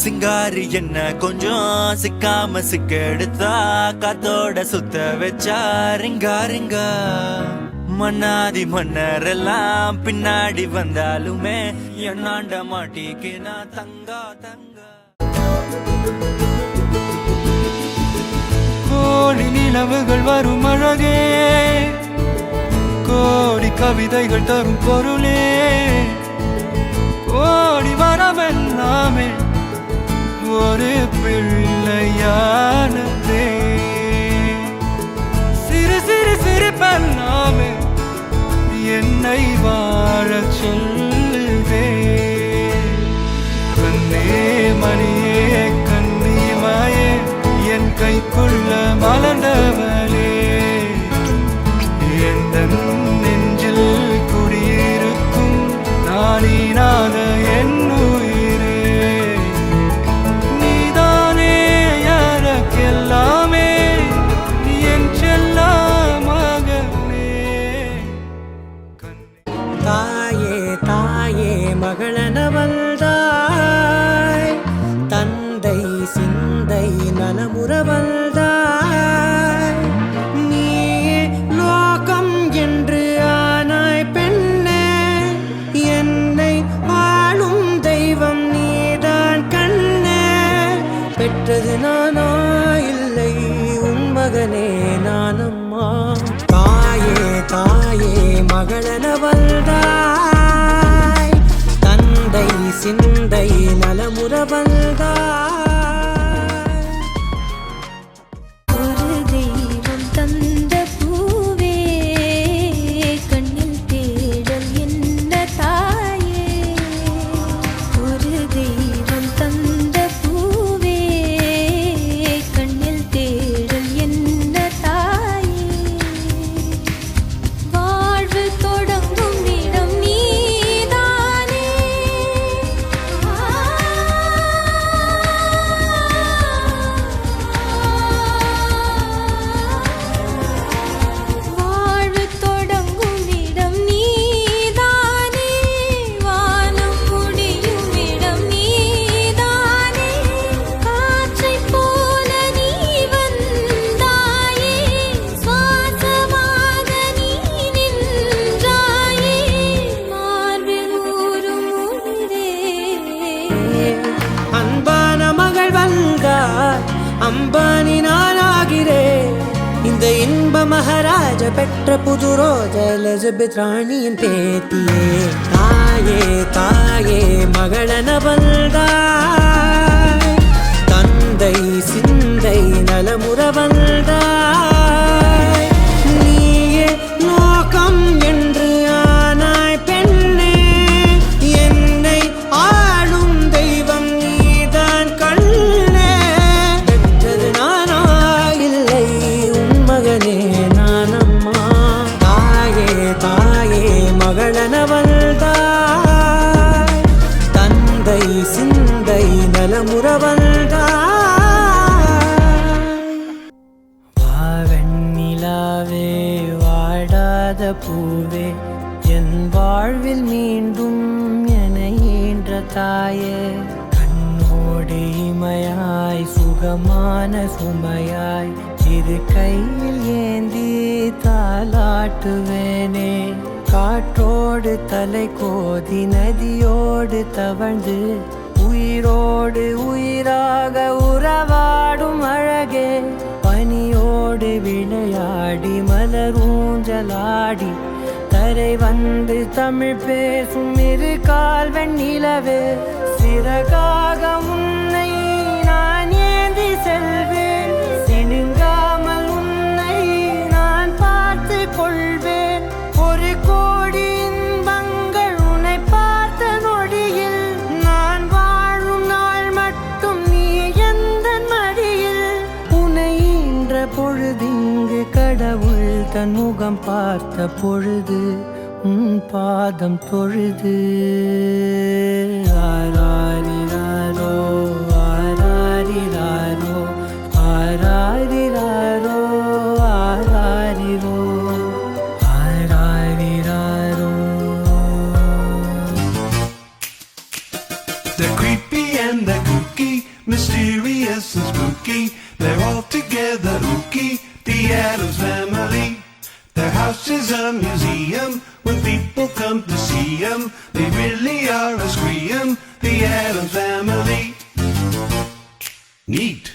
சிங்காரி என்ன கொஞ்சம் சிக்காம சிக்க எடுத்தா காத்தோட சுத்த வச்சா ரிங்கா ரிங்கா மன்னாதி மன்னர் எல்லாம் பின்னாடி வந்தாலுமே என்னாண்ட மாட்டிக்கு நான் தங்கா தங்கா கோடி நிலவுகள் வரும் அழகே கோடி கவிதைகள் தரும் பொருளே கோடி வரவெல்லாமே ஒரு பிள்ளையானதே சிறு சிறு சிரிப்பெல்லாமே என்னை வாழச் சொல்லுதே கண்ணே மணியே கண்ணிமாயே என் கைக்குள்ள மலர்ந்தவளே எந்த நெஞ்சில் குடியிருக்கும் நானீனாத என் உயிரே நீதானே எனக்கெல்லாமே என் செல்ல மகனே தாயே தாயே மகளன வந்தாய் தந்தை சிந்தை நலமுற வந்தாய் நீ லோகம் என்று ஆனாய் பெண்ணே என்னை ஆளும் தெய்வம் நீதான் கண்ணே பெற்றது நானா இல்லை உன் மகனே நானம்மா தாயே தாயே மகளன வந்தாய் தந்தை சிந்தை நலமுற வந்தாய் ஒரு தெய்வம் தந்த பூவே கண்ணில் தேடல் என்ன தாயே ஒரு தெய்வம் தந்த பூவே கண்ணில் தேடல் என்ன தாயே வாழ்வு தொடங்கும் இடம் நீதானே வாழ்வு தொடங்கும் இடம் நீதானே வானம் முடியும் இடம் நீதானே காற்றைப் போல நீ வந்தாயே சுவாசமாக நீ நின்றாயே மார்பில் ஊறும் உயிரே அன்பான மகள் வந்தார் அம்பானி நானாகிறேன் இந்த இன்ப மகாராஜ பெற்ற புது ரோஜ எலிசபெத் ராணியின் பேத்தியே தாயே தாயே மகளன வந்தாய் தந்தை சிந்தை நலமுற வந்தாய் நீயே லோகம் என்று ஆனாய் பெண்ணே என்னை ஆளும் தெய்வம் நீதான் கண்ணே பெற்றது நானா இல்லை உன் மகனே நானம்மா தாயே தாயே மகளன வந்தாய் தந்தை சிந்தை நலமுற வந்தாய் வாவெண்ணிலாவே வாடாத பூவே என் வாழ்வில் மீண்டும் என ஈன்ற தாயே கண்ணோடு இமையாய் சுகமான சுமையாய் இரு கையில் ஏந்தி தாலாட்டுவேனே காற்றோடு தலை கோதி நதியோடு தவழ்ந்து உயிரோடு உயிராக உறவாடும் அழகே பனியோடு விளையாடி மலர் ஊஞ்சலாடி கரை வந்து தமிழ் பேசும் இரு கால் வெண்ணிலவே சிறகாக உன்னை நான் ஏந்தி செல்வேன் சினுங்காமல் உன்னை நான் பார்த்து கொள்வேன் ஒரு கோடி இன்பங்கள் உன்னை பார்த்த நொடியில் நான் வாழும் நாள் மட்டும் நீ எந்த மடியில் உன்னை ஈன்ற பொழுதிங்கு கடவுள் தன் முகம் பார்த்த பொழுது உன் பாதம் தொழுது ஆராரிராரோ ஆராரிராரோ ஆராரிராரோ ஆராரிரோ ஆராரிராரோ. The creepy and the kooky mysterious and spooky. They're all together ooky, the Addams Family. Their house is a museum. When people come to see them, they really are a scream. The Addams Family. Neat.